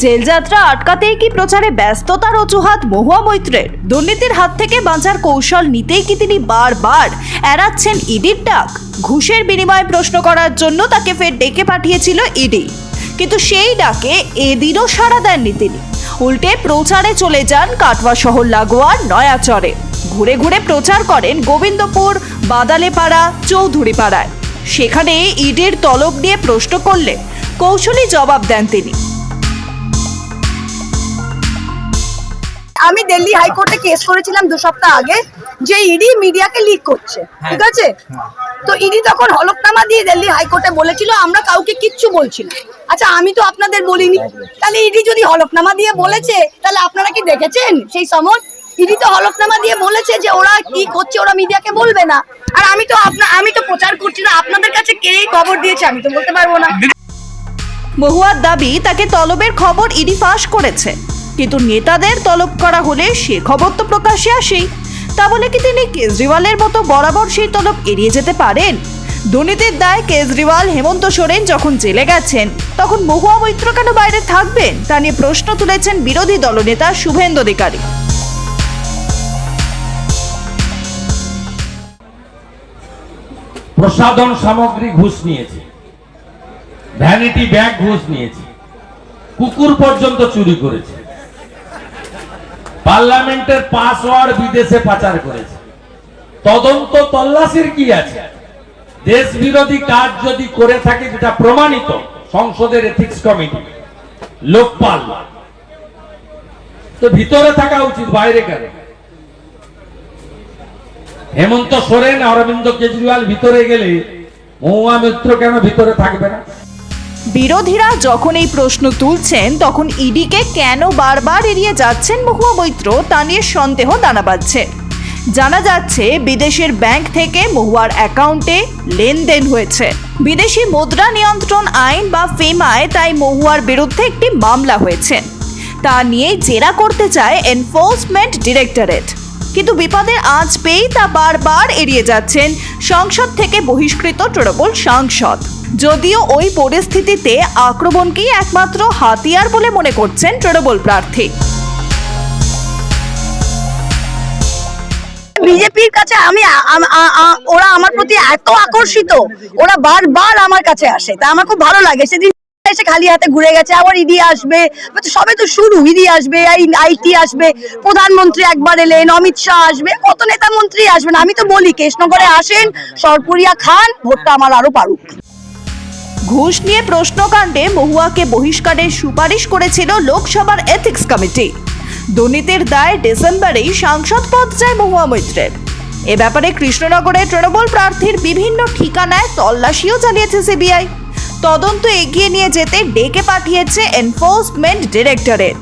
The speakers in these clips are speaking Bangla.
জেলযাত্রা আটকাতেই কি প্রচারে ব্যস্ততার অজুহাত মহুয়া মৈত্রের? দুর্নীতির হাত থেকে বাঁচার কৌশল নিতেই কি তিনি বারবার এড়াচ্ছেন ইডির ডাক? ঘুষের বিনিময়ে প্রশ্ন করার জন্য তাকে ফের ডেকে পাঠিয়েছিল ইডি, কিন্তু সেই ডাকে এদিনও সাড়া দেননি তিনি। উল্টে প্রচারে চলে যান কাটোয়া শহর লাগোয়া নয়াচরে। ঘুরে ঘুরে প্রচার করেন গোবিন্দপুর, বাদালেপাড়া, চৌধুরীপাড়ায়। সেখানে ইডির তলব নিয়ে প্রশ্ন করলে কৌশলী জবাব দেন তিনি। আমি দিল্লি হাইকোর্টে কেস করেছিলাম 2 সপ্তাহ আগে যে ইডি মিডিয়াকে লিক করছে, ঠিক আছে? তো ইডি তখন হলফনামা দিয়ে দিল্লি হাইকোর্টে বলেছিল আমরা কাউকে কিচ্ছু বলছি না। আচ্ছা, আমি তো আপনাদের বলিনি, তাহলে ইডি যদি হলফনামা দিয়ে বলেছে তাহলে আপনারা কি দেখেছেন সেই সময়? ইডি তো হলফনামা দিয়ে বলেছে যে ওরা কি করছে ওরা মিডিয়াকে বলবে না। আর আমি তো প্রচার করছি না, আপনাদের কাছে কে খবর দিয়েছে আমি তো বলতে পারবো না। মহুয়ার দাবি তাকে তলবের খবর ইডি ফাঁস করেছে, কিন্তু নেতাদের তলব করা হলে সে খবর তো প্রকাশ্যে আসেই। তা বলে কি তিনি কেজরিওয়ালের মতো বরাবর সেই তলব এড়িয়ে যেতে পারেন? দুর্নীতির দায় কেজরিওয়াল, হেমন্ত সোরেন যখন জেলে গেছেন তখন মহুয়া মৈত্র কেন বাইরে থাকবেন? তা নিয়ে প্রশ্ন তুলেছেন বিরোধী দলনেতা শুভেন্দু অধিকারী। প্রসাধন সামগ্রী ঘুষ নিয়েছে, ভ্যানিটি ব্যাগ ঘুষ নিয়েছে, কুকুর পর্যন্ত চুরি করেছে, পার্লামেন্টের পাসওয়ার্ড বিদেশে পাচার করেছে। তদন্ত তল্লাশির কি আছে? দেশ বিরোধী কাজ যদি করে থাকে যেটা প্রমাণিত, সংসদের এথিক্স কমিটি, লোকপাল, তো ভিতরে থাকা উচিত, বাইরে কেন? হেমন্ত সোরেন, অরবিন্দ কেজরিওয়াল ভিতরে গেলে মহুয়া মৈত্র কেন ভিতরে থাকবে না? বিরোধীরা যখন এই প্রশ্ন তুলছেন তখন ইডিকে কেন বারবার এড়িয়ে যাচ্ছেন মহুয়া মৈত্র তা নিয়ে সন্দেহ দানা বাঁধছে। জানা যাচ্ছে বিদেশের ব্যাংক থেকে মহুয়ার অ্যাকাউন্টে লেনদেন হয়েছে। বিদেশি মুদ্রা নিয়ন্ত্রণ আইন বা ফেমায় তাই মহুয়ার বিরুদ্ধে একটি মামলা হয়েছে। তা নিয়ে জেরা করতে চায় এনফোর্সমেন্ট ডিরেক্টরেট, কিন্তু বিপদের আঁচ পেয়েই তা বারবার এড়িয়ে যাচ্ছেন সংসদ থেকে বহিষ্কৃত তৃণমূল সাংসদ। যদিও ওই পরিস্থিতিতে আক্রমণকেই একমাত্র হাতিয়ার বলে মনে করছেন তৃণমূল প্রার্থী। বিজেপির কাছে ওরা আমার প্রতি এত আকর্ষিত, ওরা বারবার আমার কাছে আসে, তা আমার খুব ভালো লাগে। সেদিন এসে খালি হাতে ঘুরে গেছে, আবার ইডি আসবে, সবে তো শুরু। ইডি আসবে, আইটি আসবে, প্রধানমন্ত্রী একবার এলেন, অমিত শাহ আসবে, কত নেতা মন্ত্রী আসবেন। আমি তো বলি কৃষ্ণগড়ে আসেন, সরপুরিয়া খান, ভোটটা আমার আরো পারুক। ঘুষ নিয়ে প্রশ্নকাণ্ডে মহুয়াকে বহিষ্কারের সুপারিশ করেছিল লোকসভার এথিক্স কমিটি। দুর্নীতির দায় ডিসেম্বরেই সাংসদ পদ চায় মহুয়া মৈত্রের। এ ব্যাপারে কৃষ্ণনগরে তৃণমূল প্রার্থীর বিভিন্ন ঠিকানায় তল্লাশিও চালিয়েছে সিবিআই। তদন্ত এগিয়ে নিয়ে যেতে ডেকে পাঠিয়েছে এনফোর্সমেন্ট ডিরেক্টরেট,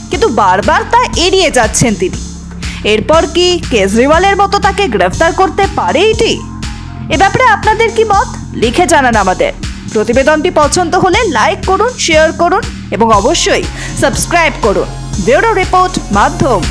কিন্তু বারবার তা এড়িয়ে যাচ্ছেন তিনি। এরপর কি কেজরিওয়ালের মতো তাকে গ্রেফতার করতে পারে ইডি? এ ব্যাপারে আপনাদের কি মত লিখে জানান আমাদের। প্রতিবেদনটি পছন্দ হলে লাইক করুন, শেয়ার করুন এবং অবশ্যই সাবস্ক্রাইব করুন। ব্যুরো রিপোর্ট, মাধ্যম।